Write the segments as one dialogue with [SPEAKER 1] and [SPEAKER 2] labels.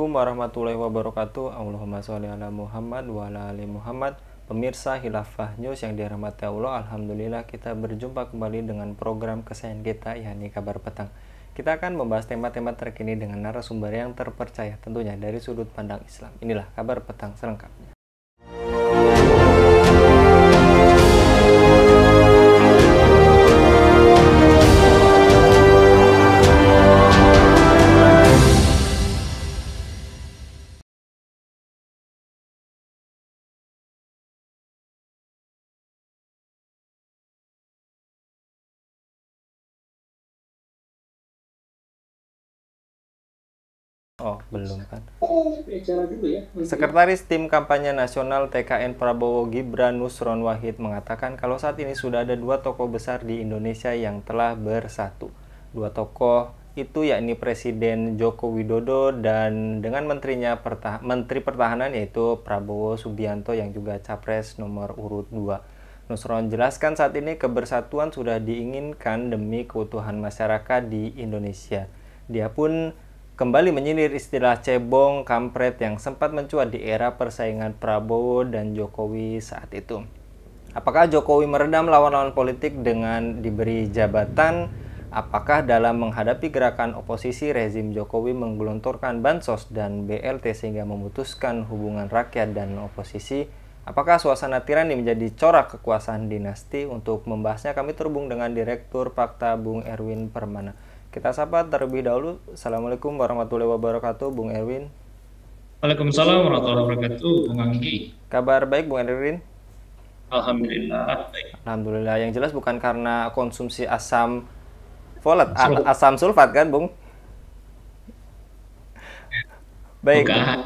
[SPEAKER 1] Assalamualaikum warahmatullahi wabarakatuh. Allahumma sholli ala Muhammad wa ala ali Muhammad. Pemirsa Hilafah News yang dirahmati Allah, alhamdulillah kita berjumpa kembali dengan program kesayangan kita, yakni Kabar Petang. Kita akan membahas tema-tema terkini dengan narasumber yang terpercaya, tentunya dari sudut pandang Islam. Inilah Kabar Petang selengkapnya. Oh, belum kan. Sekretaris Tim Kampanye Nasional TKN Prabowo Gibran Nusron Wahid mengatakan kalau saat ini sudah ada dua tokoh besar di Indonesia yang telah bersatu. Dua tokoh itu yakni Presiden Joko Widodo dan dengan Menteri Pertahanan yaitu Prabowo Subianto yang juga Capres nomor urut 2. Nusron jelaskan saat ini kebersatuan sudah diinginkan demi keutuhan masyarakat di Indonesia. Dia pun kembali menyindir istilah cebong kampret yang sempat mencuat di era persaingan Prabowo dan Jokowi saat itu. Apakah Jokowi meredam lawan-lawan politik dengan diberi jabatan? Apakah dalam menghadapi gerakan oposisi rezim Jokowi menggelontorkan bansos dan BLT sehingga memutuskan hubungan rakyat dan oposisi? Apakah suasana tirani menjadi corak kekuasaan dinasti? Untuk membahasnya kami terhubung dengan Direktur Fakta Bung Erwin Permana. Kita sapa terlebih dahulu. Assalamualaikum warahmatullahi wabarakatuh, Bung Erwin.
[SPEAKER 2] Waalaikumsalam warahmatullahi wabarakatuh, Bung Anggi.
[SPEAKER 1] Kabar baik, Bung Erwin?
[SPEAKER 2] Alhamdulillah, baik.
[SPEAKER 1] Alhamdulillah. Yang jelas bukan karena konsumsi asam folat,
[SPEAKER 2] Sulfat.
[SPEAKER 1] asam sulfat kan, Bung? Baik.
[SPEAKER 2] Bukan.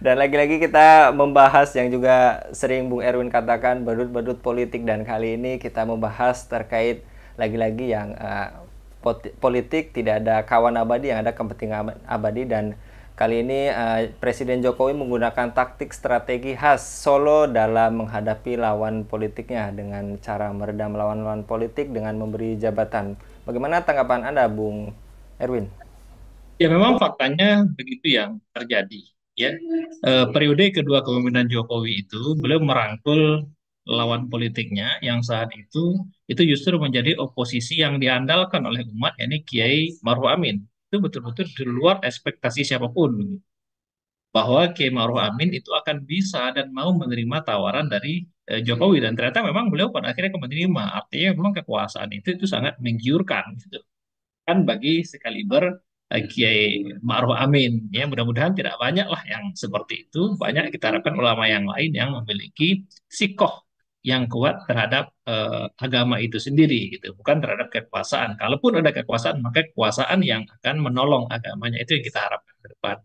[SPEAKER 1] Dan lagi-lagi kita membahas yang juga sering Bung Erwin katakan badut-badut politik, dan kali ini kita membahas terkait lagi-lagi yang politik tidak ada kawan abadi, yang ada kepentingan abadi. Dan kali ini Presiden Jokowi menggunakan taktik strategi khas Solo dalam menghadapi lawan politiknya dengan cara meredam lawan-lawan politik dengan memberi jabatan. Bagaimana tanggapan Anda, Bung Erwin?
[SPEAKER 2] Ya memang faktanya begitu yang terjadi. Ya, periode kedua kepemimpinan Jokowi itu beliau merangkul lawan politiknya yang saat itu justru menjadi oposisi yang diandalkan oleh umat, yakni Kiai Maruf Amin. Itu betul-betul di luar ekspektasi siapapun, bahwa Kiai Maruf Amin itu akan bisa dan mau menerima tawaran dari Jokowi, dan ternyata memang beliau pada akhirnya menerima. Artinya memang kekuasaan itu sangat menggiurkan gitu kan bagi sekaliber Kiai Ma'ruf Amin. Ya, mudah-mudahan tidak banyak lah yang seperti itu. Banyak kita harapkan ulama yang lain yang memiliki sikoh yang kuat terhadap agama itu sendiri gitu, bukan terhadap kekuasaan. Kalaupun ada kekuasaan, maka kekuasaan yang akan menolong agamanya, itu yang kita harapkan ke depan.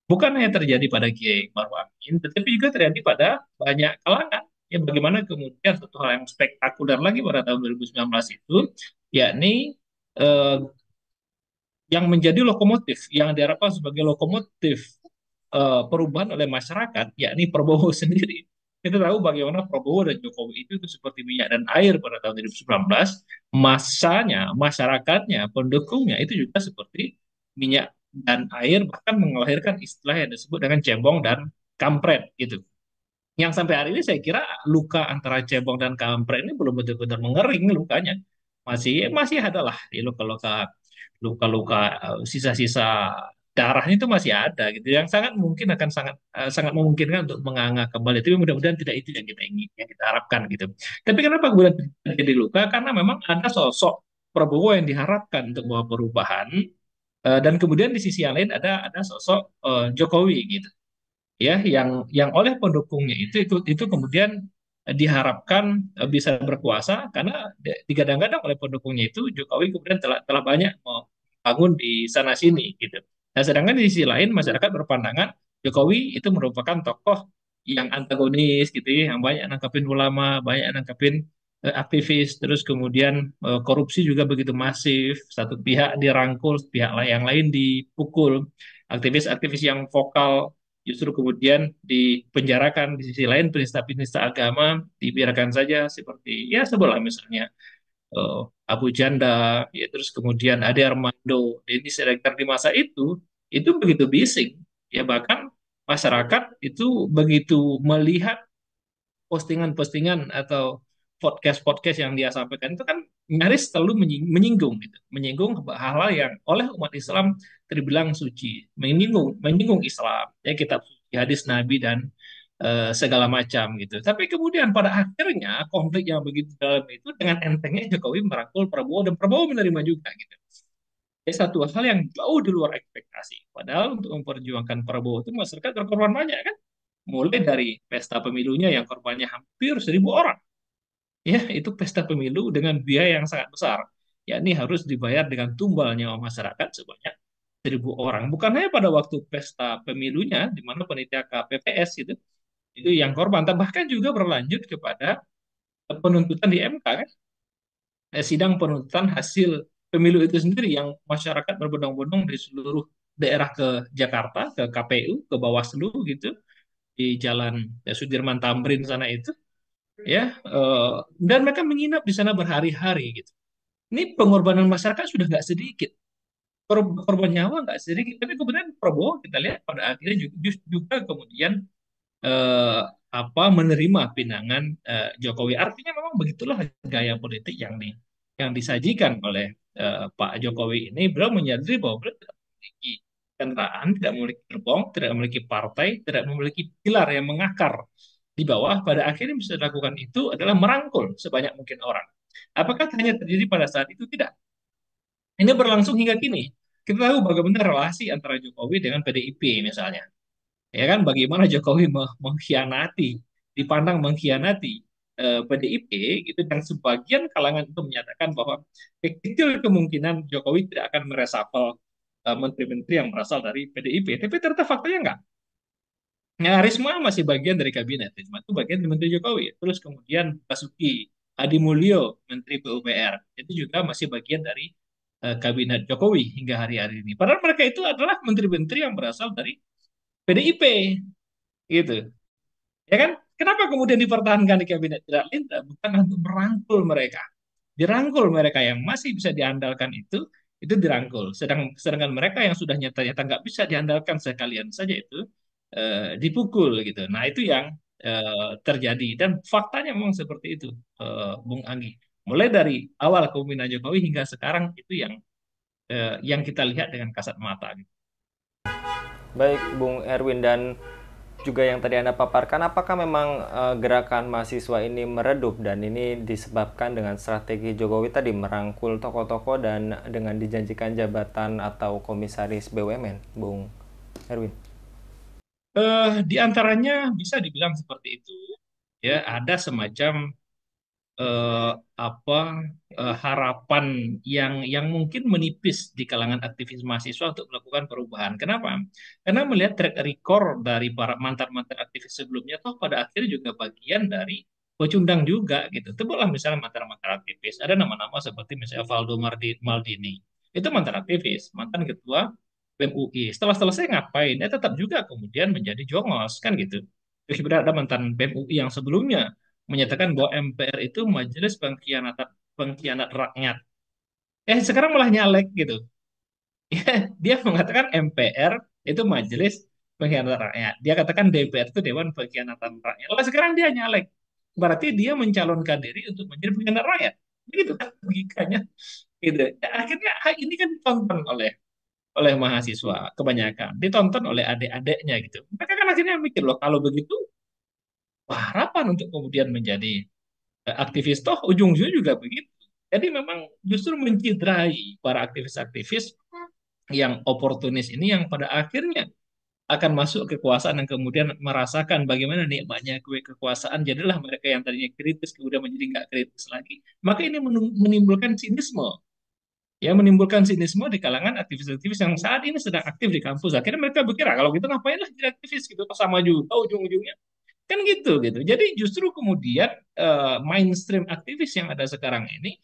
[SPEAKER 2] Bukan hanya terjadi pada Kiai Maruf Amin, tetapi juga terjadi pada banyak kalangan. Ya, bagaimana kemudian satu hal yang spektakuler lagi pada tahun 2019 itu, yakni eh, yang menjadi lokomotif, yang diharapkan sebagai lokomotif perubahan oleh masyarakat, yakni Prabowo sendiri. Kita tahu bagaimana Prabowo dan Jokowi itu seperti minyak dan air pada tahun 2019, masanya, masyarakatnya, pendukungnya itu juga seperti minyak dan air, bahkan melahirkan istilah yang disebut dengan cebong dan kampret gitu. Yang sampai hari ini saya kira luka antara cebong dan kampret ini belum betul-betul mengering lukanya. Masih masih ada lah di luka-luka, luka-luka, sisa-sisa darahnya itu masih ada gitu, yang sangat mungkin akan sangat memungkinkan untuk menganga kembali. Tapi mudah-mudahan tidak itu yang kita ingin, yang kita harapkan gitu. Tapi kenapa kemudian terjadi luka? Karena memang ada sosok Prabowo yang diharapkan untuk membawa perubahan, dan kemudian di sisi yang lain ada sosok Jokowi gitu, ya, yang oleh pendukungnya itu kemudian diharapkan bisa berkuasa, karena digadang-gadang oleh pendukungnya itu Jokowi kemudian telah banyak membangun di sana sini gitu. Nah, sedangkan di sisi lain masyarakat berpandangan Jokowi itu merupakan tokoh yang antagonis gitu ya, yang banyak nangkepin ulama, banyak nangkepin aktivis, terus kemudian korupsi juga begitu masif, satu pihak dirangkul, pihak yang lain dipukul, aktivis-aktivis yang vokal justru kemudian dipenjarakan. Di sisi lain penista-penista agama dibiarkan saja, seperti ya sebelah misalnya eh, Abu Janda, ya, terus kemudian Ade Armando, Denny Siregar di masa itu itu begitu bising. Ya bahkan masyarakat itu begitu melihat postingan-postingan atau podcast-podcast yang dia sampaikan itu kan nyaris selalu menyinggung gitu, menyinggung hal-hal yang oleh umat Islam terbilang suci, menyinggung Islam, ya kitab suci, hadis Nabi dan segala macam gitu. Tapi kemudian pada akhirnya konflik yang begitu dalam itu dengan entengnya Jokowi merangkul Prabowo dan Prabowo menerima juga gitu. Ini satu hal yang jauh di luar ekspektasi. Padahal untuk memperjuangkan Prabowo itu masyarakat berkorban banyak kan. Mulai dari pesta pemilunya yang korbannya hampir 1.000 orang. Ya, itu pesta pemilu dengan biaya yang sangat besar. Yakni harus dibayar dengan tumbal nyawa masyarakat sebanyak 1.000 orang. Bukan hanya pada waktu pesta pemilunya, di mana panitia KPPS itu yang korban, bahkan juga berlanjut kepada penuntutan di MK kan, sidang penuntutan hasil pemilu itu sendiri yang masyarakat berbondong-bondong di seluruh daerah ke Jakarta, ke KPU, ke Bawaslu gitu, di Jalan Sudirman Tamrin sana itu, ya, dan mereka menginap di sana berhari-hari gitu. Ini pengorbanan masyarakat sudah nggak sedikit, korban nyawa nggak sedikit, tapi kemudian Prabowo kita lihat pada akhirnya juga kemudian eh, menerima pinangan Jokowi. Artinya memang begitulah gaya politik yang disajikan oleh Pak Jokowi ini. Beliau menyadari bahwa beliau tidak memiliki kendaraan, tidak memiliki gerbong, tidak memiliki partai, tidak memiliki pilar yang mengakar di bawah. Pada akhirnya bisa dilakukan itu adalah merangkul sebanyak mungkin orang. Apakah hanya terjadi pada saat itu? Tidak. Ini berlangsung hingga kini. Kita tahu bagaimana relasi antara Jokowi dengan PDIP misalnya, ya kan, bagaimana Jokowi mengkhianati, dipandang mengkhianati PDIP gitu, dan sebagian kalangan itu menyatakan bahwa kecil kemungkinan Jokowi tidak akan meresapel menteri-menteri yang berasal dari PDIP, tapi ternyata faktanya enggak. Nah, Risma masih bagian dari kabinet. Risma itu bagian dari Menteri Jokowi. Terus kemudian Basuki Hadi Mulyo, Menteri PUPR, itu juga masih bagian dari kabinet Jokowi hingga hari-hari ini. Padahal mereka itu adalah menteri-menteri yang berasal dari PDIP, gitu. Ya kan? Kenapa kemudian dipertahankan di kabinet? Tidak lain bukan untuk merangkul mereka. Dirangkul mereka yang masih bisa diandalkan itu dirangkul. Sedangkan mereka yang sudah nyata-nyata nggak bisa diandalkan sekalian saja itu dipukul gitu. Nah itu yang terjadi dan faktanya memang seperti itu, Bung Anggi. Mulai dari awal kepemimpinan Jokowi hingga sekarang itu yang kita lihat dengan kasat mata. Gitu.
[SPEAKER 1] Baik, Bung Erwin, dan juga yang tadi Anda paparkan, apakah memang gerakan mahasiswa ini meredup dan ini disebabkan dengan strategi Jokowi tadi merangkul tokoh-tokoh dan dengan dijanjikan jabatan atau komisaris BUMN, Bung Erwin?
[SPEAKER 2] Di antaranya bisa dibilang seperti itu. Ya, ada semacam eh, apa harapan yang mungkin menipis di kalangan aktivis mahasiswa untuk melakukan perubahan. Kenapa? Karena melihat track record dari para mantan-mantan aktivis sebelumnya, toh pada akhirnya juga bagian dari pecundang juga gitu. Sebutlah misalnya mantan-mantan aktivis, ada nama-nama seperti misalnya Valdo Maldini, itu mantan aktivis, mantan ketua BEM UI. Setelah selesai ngapain? Tetap juga kemudian menjadi jongos kan gitu. Terus kemudian ada mantan BEM UI yang sebelumnya menyatakan bahwa MPR itu majelis pengkhianat rakyat. Sekarang malah nyalek gitu. Dia mengatakan MPR itu majelis pengkhianat rakyat. Dia katakan DPR itu Dewan Pengkhianatan Rakyat. Lalu sekarang dia nyalek. Berarti dia mencalonkan diri untuk menjadi pengkhianat rakyat. Begitu kan logikanya. Gitu. Ya, akhirnya ini kan ditonton oleh mahasiswa kebanyakan, ditonton oleh adik-adiknya gitu. Mereka kan akhirnya mikir loh, kalau begitu harapan untuk kemudian menjadi aktivis toh ujung-ujungnya juga begitu. Jadi memang justru menciderai para aktivis-aktivis yang oportunis ini yang pada akhirnya akan masuk kekuasaan dan kemudian merasakan bagaimana nikmatnya kue kekuasaan. Jadilah mereka yang tadinya kritis kemudian menjadi nggak kritis lagi. Maka ini menimbulkan sinisme. Ya, menimbulkan sinisme di kalangan aktivis-aktivis yang saat ini sedang aktif di kampus. Akhirnya mereka berkira kalau gitu ngapainlah jadi aktivis gitu, sama juga ujung-ujungnya kan gitu. Jadi justru kemudian mainstream aktivis yang ada sekarang ini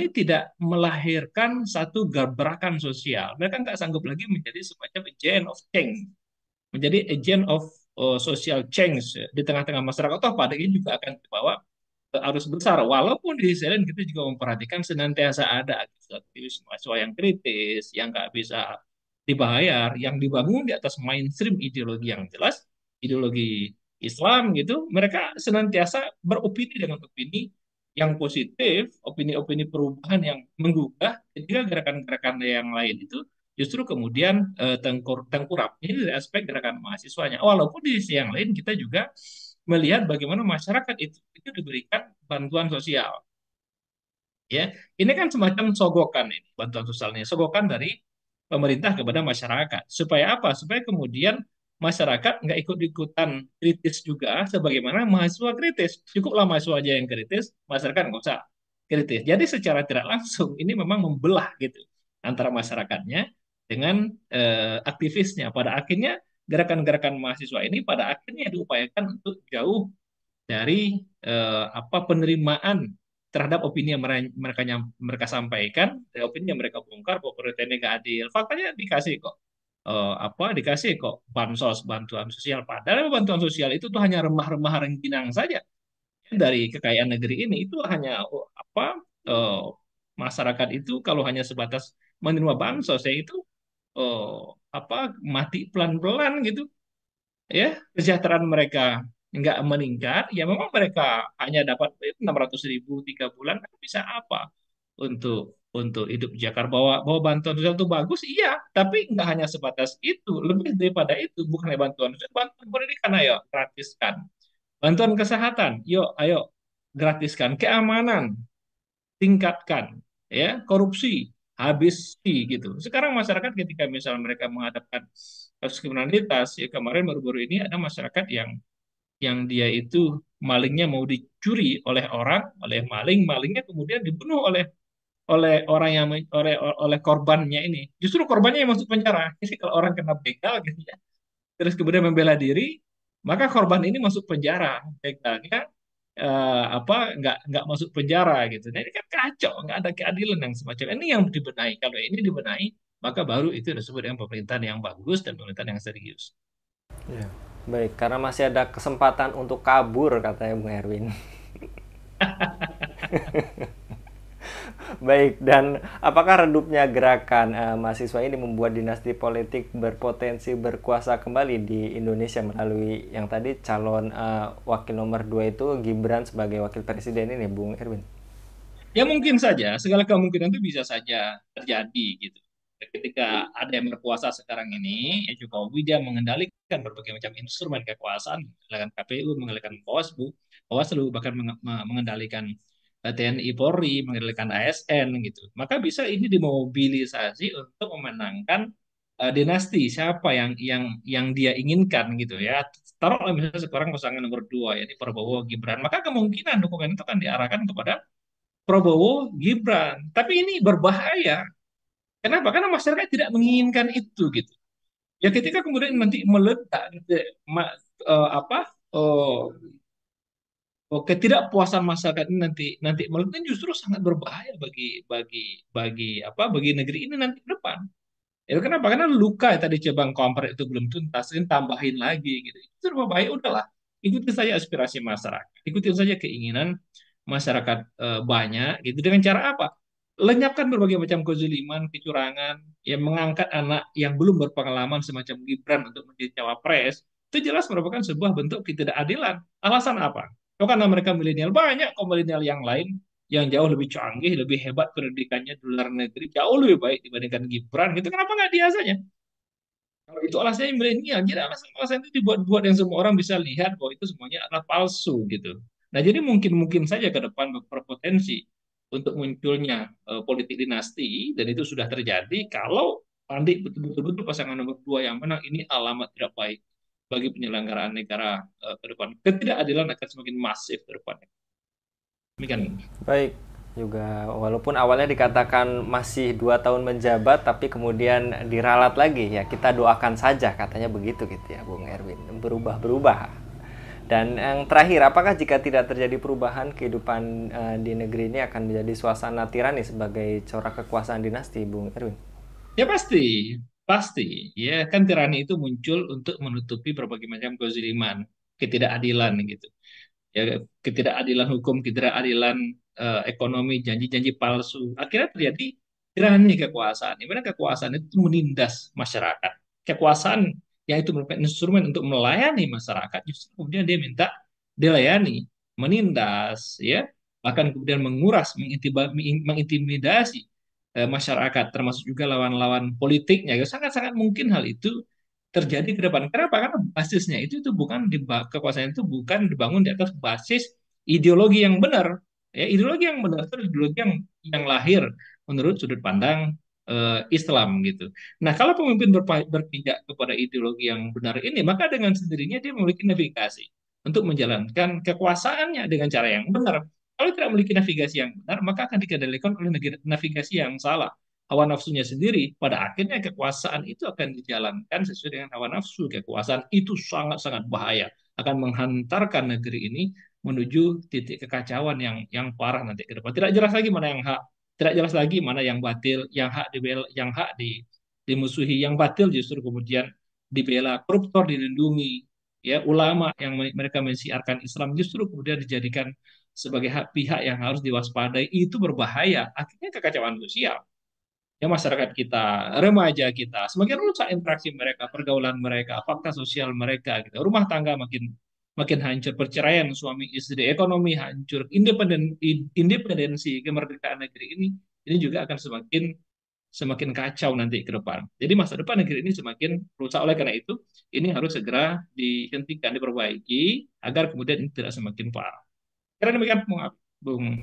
[SPEAKER 2] tidak melahirkan satu gebrakan sosial. Mereka nggak sanggup lagi menjadi semacam agent of change, menjadi agent of social change di tengah-tengah masyarakat. Toh pada ini juga akan dibawa arus besar. Walaupun di sisi lain kita juga memperhatikan senantiasa ada aktivis mahasiswa yang kritis, yang nggak bisa dibayar, yang dibangun di atas mainstream ideologi yang jelas, ideologi Islam gitu, mereka senantiasa beropini dengan opini yang positif, opini-opini perubahan yang menggugah, ketika gerakan-gerakan yang lain itu justru kemudian tengkurap. Ini dari aspek gerakan mahasiswanya. Walaupun di sisi yang lain kita juga melihat bagaimana masyarakat itu diberikan bantuan sosial. Ya, ini kan semacam sogokan ini, bantuan sosialnya, sogokan dari pemerintah kepada masyarakat. Supaya apa? Supaya kemudian masyarakat nggak ikut-ikutan kritis juga, sebagaimana mahasiswa kritis. Cukuplah mahasiswa aja yang kritis, masyarakat nggak usah kritis. Jadi secara tidak langsung ini memang membelah gitu antara masyarakatnya dengan aktivisnya. Pada akhirnya gerakan-gerakan mahasiswa ini pada akhirnya diupayakan untuk jauh dari penerimaan terhadap opini yang mereka sampaikan, dari opini yang mereka bongkar bahwa pemerintah ini nggak adil. Faktanya dikasih kok dikasih kok bansos, bantuan sosial. Padahal bantuan sosial itu tuh hanya remah-remah rengginang saja dari kekayaan negeri ini. Itu hanya eh, masyarakat itu kalau hanya sebatas menerima bansos ya itu eh, mati pelan-pelan gitu ya, kesejahteraan mereka nggak meningkat, ya memang mereka hanya dapat 600.000 3 bulan, kan bisa apa untuk hidup di Jakarta, bahwa bantuan sosial itu bagus, iya, tapi nggak hanya sebatas itu, lebih daripada itu, bukan hanya bantuan sosial, bantuan pendidikan, ayo gratiskan, bantuan kesehatan, yuk, ayo gratiskan, keamanan tingkatkan, ya, korupsi habisi gitu. Sekarang masyarakat ketika misalnya mereka menghadapkan kasus kriminalitas, ya kemarin baru-baru ini ada masyarakat yang dia itu malingnya mau dicuri oleh orang, oleh maling, malingnya kemudian dibunuh oleh oleh orang yang oleh korbannya ini. Justru korbannya yang masuk penjara. Jadi kalau orang kena begal gitu ya, terus kemudian membela diri, maka korban ini masuk penjara. Begalnya nggak masuk penjara gitu. Nah ini kan kacau, nggak ada keadilan yang semacam ini yang dibenahi. Kalau ini dibenahi, maka baru itu disebut dengan pemerintahan yang bagus dan pemerintahan yang serius.
[SPEAKER 1] Ya. Baik, karena masih ada kesempatan untuk kabur katanya Bung Erwin. Baik, dan apakah redupnya gerakan mahasiswa ini membuat dinasti politik berpotensi berkuasa kembali di Indonesia melalui yang tadi calon wakil nomor 2 itu Gibran sebagai wakil presiden ini, Bung Erwin?
[SPEAKER 2] Ya mungkin saja, segala kemungkinan itu bisa saja terjadi gitu. Ketika ada yang berkuasa sekarang ini, ya Jokowi dia mengendalikan berbagai macam instrumen kekuasaan, mengendalikan KPU, mengendalikan Bawaslu, bahkan mengendalikan TNI Polri, mengendalikan ASN gitu. Maka bisa ini dimobilisasi untuk memenangkan dinasti siapa yang dia inginkan gitu ya. Taruhlah misalnya sekarang pasangan nomor 2 ya, ini Prabowo Gibran, maka kemungkinan dukungan itu akan diarahkan kepada Prabowo Gibran. Tapi ini berbahaya. Kenapa? Karena masyarakat tidak menginginkan itu gitu. Ya ketika kemudian nanti meledak gitu, ma- eh, apa ketidakpuasan masyarakat ini nanti nanti meledak, justru sangat berbahaya bagi negeri ini nanti ke depan. Ya kenapa? Karena luka yang tadi cabang kompor itu belum tuntas, ini tambahin lagi gitu. Itu berbahaya, udahlah. Ikuti saja aspirasi masyarakat, ikuti saja keinginan masyarakat banyak gitu, dengan cara apa? Lenyapkan berbagai macam kezaliman, kecurangan, yang mengangkat anak yang belum berpengalaman semacam Gibran untuk menjadi cawapres, itu jelas merupakan sebuah bentuk ketidakadilan. Alasan apa? Oh, karena mereka milenial, banyak kok milenial yang lain yang jauh lebih canggih, lebih hebat pendidikannya di luar negeri, jauh lebih baik dibandingkan Gibran gitu. Kenapa nggak dia saja? Kalau itu alasannya milenial, jadi alasan-alasan itu dibuat-buat yang semua orang bisa lihat bahwa itu semuanya adalah palsu gitu. Nah, jadi mungkin-mungkin saja ke depan berpotensi untuk munculnya politik dinasti, dan itu sudah terjadi kalau nanti betul-betul pasangan nomor 2 yang menang, ini alamat tidak baik bagi penyelenggaraan negara ke depan. Ketidakadilan akan semakin masif ke depannya. Demikian.
[SPEAKER 1] Baik, juga walaupun awalnya dikatakan masih 2 tahun menjabat, tapi kemudian diralat lagi ya, kita doakan saja katanya begitu gitu ya Bung Erwin, berubah-berubah. Dan yang terakhir, apakah jika tidak terjadi perubahan kehidupan di negeri ini akan menjadi suasana tirani sebagai corak kekuasaan dinasti, Bung Erwin?
[SPEAKER 2] Ya pasti, pasti. Ya kan tirani itu muncul untuk menutupi berbagai macam kezaliman, ketidakadilan gitu. Ya ketidakadilan hukum, ketidakadilan ekonomi, janji-janji palsu. Akhirnya terjadi tirani kekuasaan. Di mana kekuasaan itu menindas masyarakat. Kekuasaan yang itu merupakan instrumen untuk melayani masyarakat, justru kemudian dia minta dilayani, menindas, ya, bahkan kemudian menguras, mengintimidasi masyarakat, termasuk juga lawan-lawan politiknya. Ya, sangat-sangat mungkin hal itu terjadi ke depan. Kenapa? Karena basisnya itu bukan kekuasaan itu bukan dibangun di atas basis ideologi yang benar. Ya, ideologi yang benar itu ideologi yang lahir menurut sudut pandang Islam gitu. Nah, kalau pemimpin berpijak kepada ideologi yang benar ini, maka dengan sendirinya dia memiliki navigasi untuk menjalankan kekuasaannya dengan cara yang benar. Kalau tidak memiliki navigasi yang benar, maka akan dikendalikan oleh navigasi yang salah. Hawa nafsunya sendiri, pada akhirnya kekuasaan itu akan dijalankan sesuai dengan hawa nafsu. Kekuasaan itu sangat-sangat bahaya, akan menghantarkan negeri ini menuju titik kekacauan yang parah nanti ke depan. Tidak jelas lagi mana yang hak, tidak jelas lagi mana yang batil, yang hak dimusuhi, yang batil justru kemudian dibela, koruptor dilindungi, ya, ulama yang mereka mensiarkan Islam justru kemudian dijadikan sebagai pihak yang harus diwaspadai. Itu berbahaya, akhirnya kekacauan sosial. Ya, masyarakat kita, remaja kita, semakin rusak interaksi mereka, pergaulan mereka, fakta sosial mereka, gitu. Rumah tangga makin makin hancur, perceraian suami istri, ekonomi hancur, independensi, kemerdekaan negeri ini juga akan semakin semakin kacau nanti ke depan. Jadi masa depan negeri ini semakin rusak. Oleh karena itu, ini harus segera dihentikan, diperbaiki agar kemudian ini tidak semakin parah. Karena demikian, Bung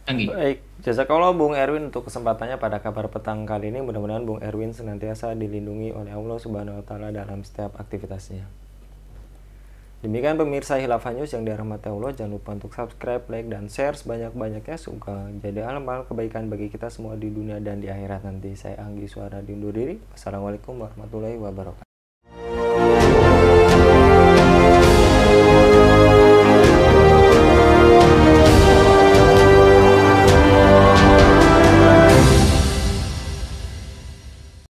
[SPEAKER 2] Anggi.
[SPEAKER 1] Baik, jazakallah Bung Erwin untuk kesempatannya pada kabar petang kali ini. Mudah-mudahan Bung Erwin senantiasa dilindungi oleh Allah Subhanahu wa taala dalam setiap aktivitasnya. Demikian pemirsa Hilafah News yang dirahmati Allah, jangan lupa untuk subscribe, like, dan share sebanyak-banyaknya suka jadi amal kebaikan bagi kita semua di dunia dan di akhirat nanti. Saya Anggi Suara diundur diri. Wassalamualaikum warahmatullahi wabarakatuh.